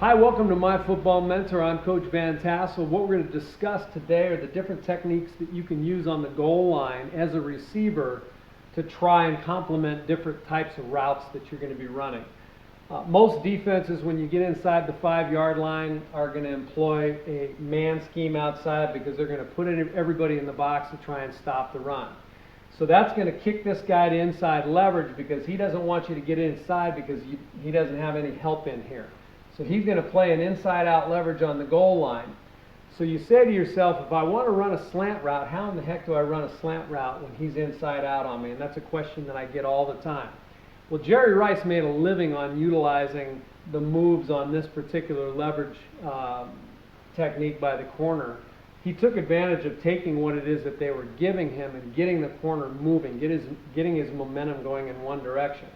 Hi, welcome to My Football Mentor. I'm Coach Van Tassel. What we're going to discuss today are the different techniques that you can use on the goal line as a receiver to try and complement different types of routes that you're going to be running. Most defenses, when you get inside the 5-yard line, are going to employ a man scheme outside because they're going to put everybody in the box to try and stop the run. So that's going to kick this guy to inside leverage because he doesn't want you to get inside because he doesn't have any help in here. So he's going to play an inside-out leverage on the goal line. So you say to yourself, if I want to run a slant route, how in the heck do I run a slant route when he's inside out on me? And that's a question that I get all the time. Well, Jerry Rice made a living on utilizing the moves on this particular leverage technique by the corner. He took advantage of taking what it is that they were giving him and getting the corner moving, getting his momentum going in one direction.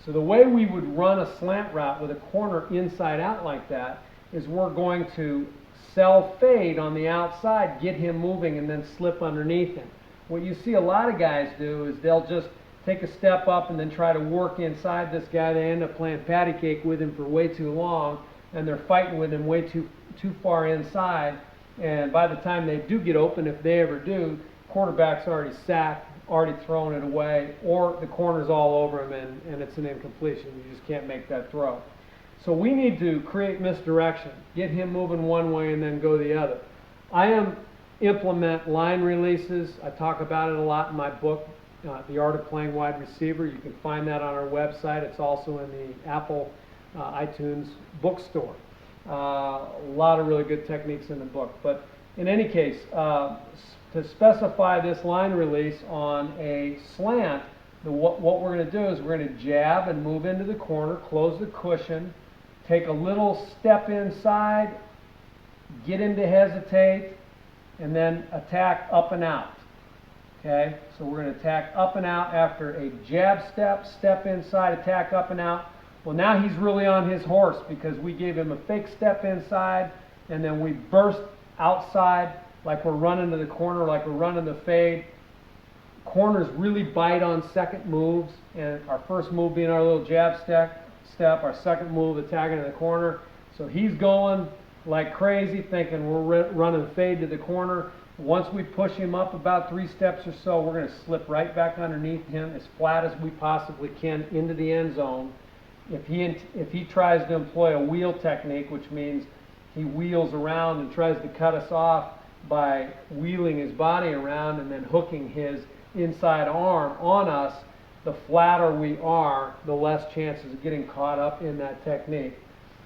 So the way we would run a slant route with a corner inside out like that is we're going to sell fade on the outside, get him moving, and then slip underneath him. What you see a lot of guys do is they'll just take a step up and then try to work inside this guy. They end up playing patty cake with him for way too long, and they're fighting with him way too far inside. And by the time they do get open, if they ever do, quarterback's already sacked, already thrown it away, or the corner's all over him and it's an incompletion. You just can't make that throw. So we need to create misdirection, get him moving one way and then go the other. Implement line releases. I talk about it a lot in my book, The Art of Playing Wide Receiver. You can find that on our website. It's also in the Apple iTunes bookstore. A lot of really good techniques in the book. But in any case, to specify this line release on a slant, what we're going to do is we're going to jab and move into the corner, close the cushion, take a little step inside, get him to hesitate, and then attack up and out. Okay, so we're going to attack up and out after a jab step inside, attack up and out. Well, now he's really on his horse because we gave him a fake step inside, and then we burst outside like we're running to the corner, like we're running the fade. Corners really bite on second moves, and our first move being our little jab step, our second move attacking in the corner. So he's going like crazy thinking we're running fade to the corner. Once we push him up about 3 steps or so, we're going to slip right back underneath him as flat as we possibly can into the end zone. If he tries to employ a wheel technique, which means he wheels around and tries to cut us off by wheeling his body around and then hooking his inside arm on us, the flatter we are, the less chances of getting caught up in that technique.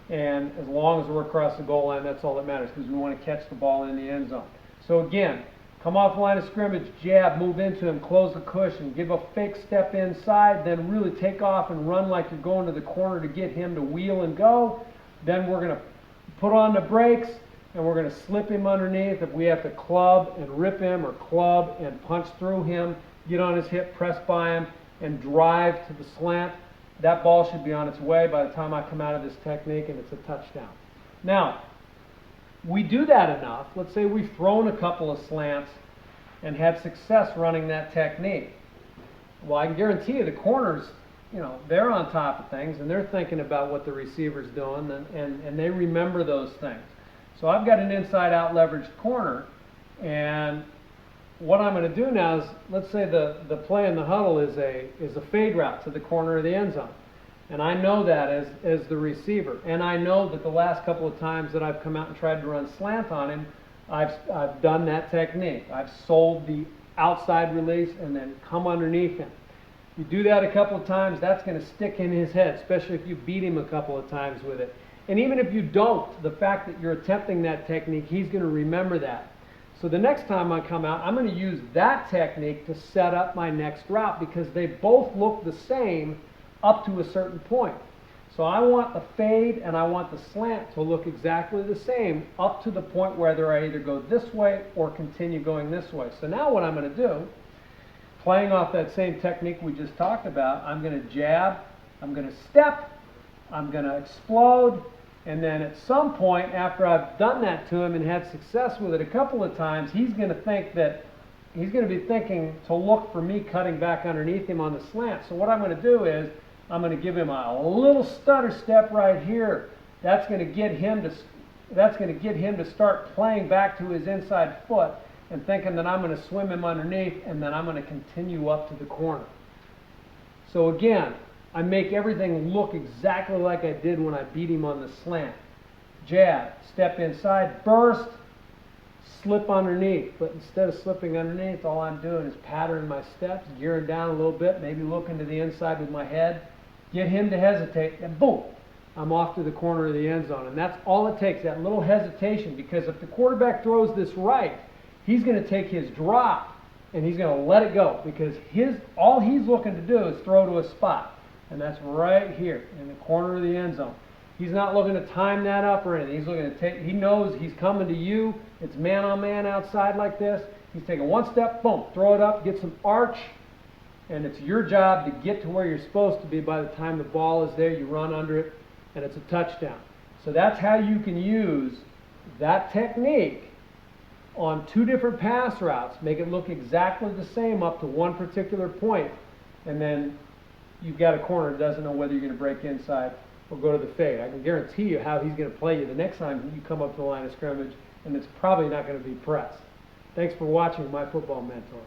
And as long as we're across the goal line, that's all that matters because we want to catch the ball in the end zone. So again, come off the line of scrimmage, jab, move into him, close the cushion, give a fake step inside, then really take off and run like you're going to the corner to get him to wheel and go. Then we're going to put on the brakes, and we're going to slip him underneath. If we have to club and rip him or club and punch through him, get on his hip, press by him, and drive to the slant, that ball should be on its way by the time I come out of this technique, and it's a touchdown. Now, we do that enough. Let's say we've thrown a couple of slants and had success running that technique. Well, I can guarantee you the corners, they're on top of things, and they're thinking about what the receiver's doing, and they remember those things. So I've got an inside-out leveraged corner, and what I'm going to do now is, let's say the play in the huddle is a fade route to the corner of the end zone. And I know that as the receiver. And I know that the last couple of times that I've come out and tried to run slant on him, I've done that technique. I've sold the outside release and then come underneath him. You do that a couple of times, that's going to stick in his head, especially if you beat him a couple of times with it. And even if you don't, the fact that you're attempting that technique, he's going to remember that. So the next time I come out, I'm going to use that technique to set up my next route because they both look the same up to a certain point. So I want the fade and I want the slant to look exactly the same up to the point where I either go this way or continue going this way. So now what I'm going to do, playing off that same technique we just talked about, I'm going to jab, I'm going to step, I'm going to explode, and then at some point after I've done that to him and had success with it a couple of times, he's going to be thinking to look for me cutting back underneath him on the slant. So what I'm going to do is I'm going to give him a little stutter step right here that's going to get him to start playing back to his inside foot and thinking that I'm going to swim him underneath and then I'm going to continue up to the corner. So again, I make everything look exactly like I did when I beat him on the slant. Jab, step inside, burst, slip underneath. But instead of slipping underneath, all I'm doing is patterning my steps, gearing down a little bit, maybe looking to the inside with my head, get him to hesitate, and boom, I'm off to the corner of the end zone. And that's all it takes, that little hesitation, because if the quarterback throws this right, he's going to take his drop and he's going to let it go, because all he's looking to do is throw to a spot, and that's right here in the corner of the end zone. He's not looking to time that up or anything. He's looking to he knows he's coming to you. It's man on man outside like this. He's taking one step, boom, throw it up, get some arch, and it's your job to get to where you're supposed to be. By the time the ball is there, you run under it, and it's a touchdown. So that's how you can use that technique on two different pass routes, make it look exactly the same up to one particular point, and then you've got a corner that doesn't know whether you're going to break inside or go to the fade. I can guarantee you how he's going to play you the next time you come up to the line of scrimmage, and it's probably not going to be pressed. Thanks for watching My Football Mentor.